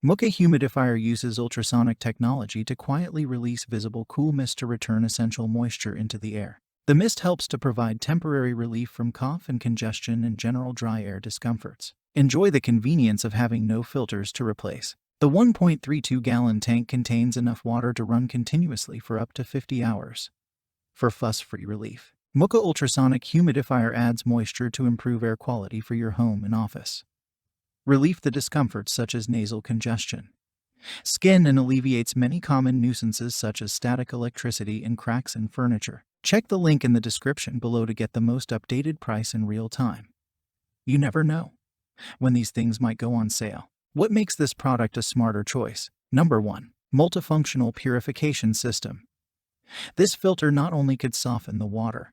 Mooka Humidifier uses ultrasonic technology to quietly release visible cool mist to return essential moisture into the air. The mist helps to provide temporary relief from cough and congestion and general dry air discomforts. Enjoy the convenience of having no filters to replace. The 1.32-gallon tank contains enough water to run continuously for up to 50 hours. For fuss-free relief, Mooka Ultrasonic Humidifier adds moisture to improve air quality for your home and office. Relieve the discomforts such as nasal congestion, skin, and alleviates many common nuisances such as static electricity and cracks in furniture. Check the link in the description below to get the most updated price in real time. You never know when these things might go on sale. What makes this product a smarter choice? Number 1. Multifunctional Purification System. This filter not only could soften the water,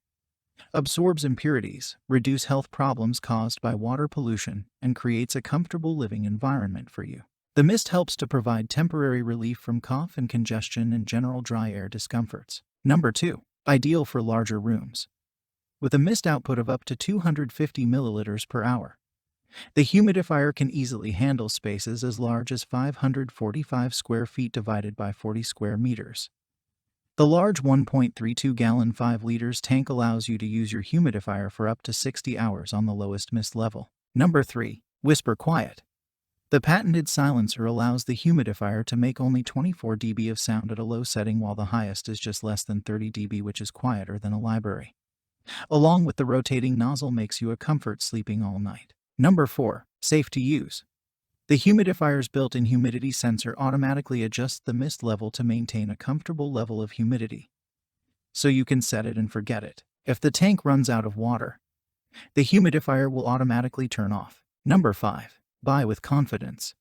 absorbs impurities, reduce health problems caused by water pollution, and creates a comfortable living environment for you. The mist helps to provide temporary relief from cough and congestion and general dry air discomforts. Number 2. Ideal for larger rooms. With a mist output of up to 250 milliliters per hour, the humidifier can easily handle spaces as large as 545 square feet divided by 40 square meters. The large 1.32-gallon 5 liters tank allows you to use your humidifier for up to 60 hours on the lowest mist level. Number 3. Whisper Quiet. The patented silencer allows the humidifier to make only 24 dB of sound at a low setting, while the highest is just less than 30 dB, which is quieter than a library. Along with the rotating nozzle makes you a comfort sleeping all night. Number 4. Safe to use. The humidifier's built-in humidity sensor automatically adjusts the mist level to maintain a comfortable level of humidity, so you can set it and forget it. If the tank runs out of water, the humidifier will automatically turn off. Number 5. Buy with confidence.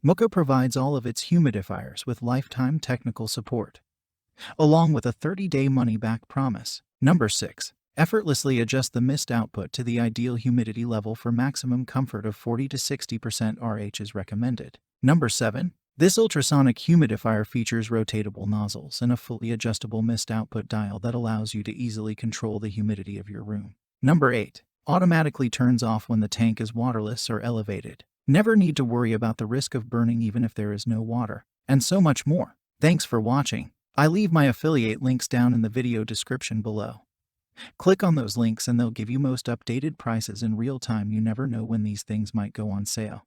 Mooka provides all of its humidifiers with lifetime technical support, along with a 30-day money-back promise. Number 6. Effortlessly adjust the mist output to the ideal humidity level for maximum comfort of 40 to 60% RH is recommended. Number 7. This ultrasonic humidifier features rotatable nozzles and a fully adjustable mist output dial that allows you to easily control the humidity of your room. Number 8. Automatically turns off when the tank is waterless or elevated. Never need to worry about the risk of burning even if there is no water. And so much more. Thanks for watching. I leave my affiliate links down in the video description below. Click on those links and they'll give you most updated prices in real time. You never know when these things might go on sale.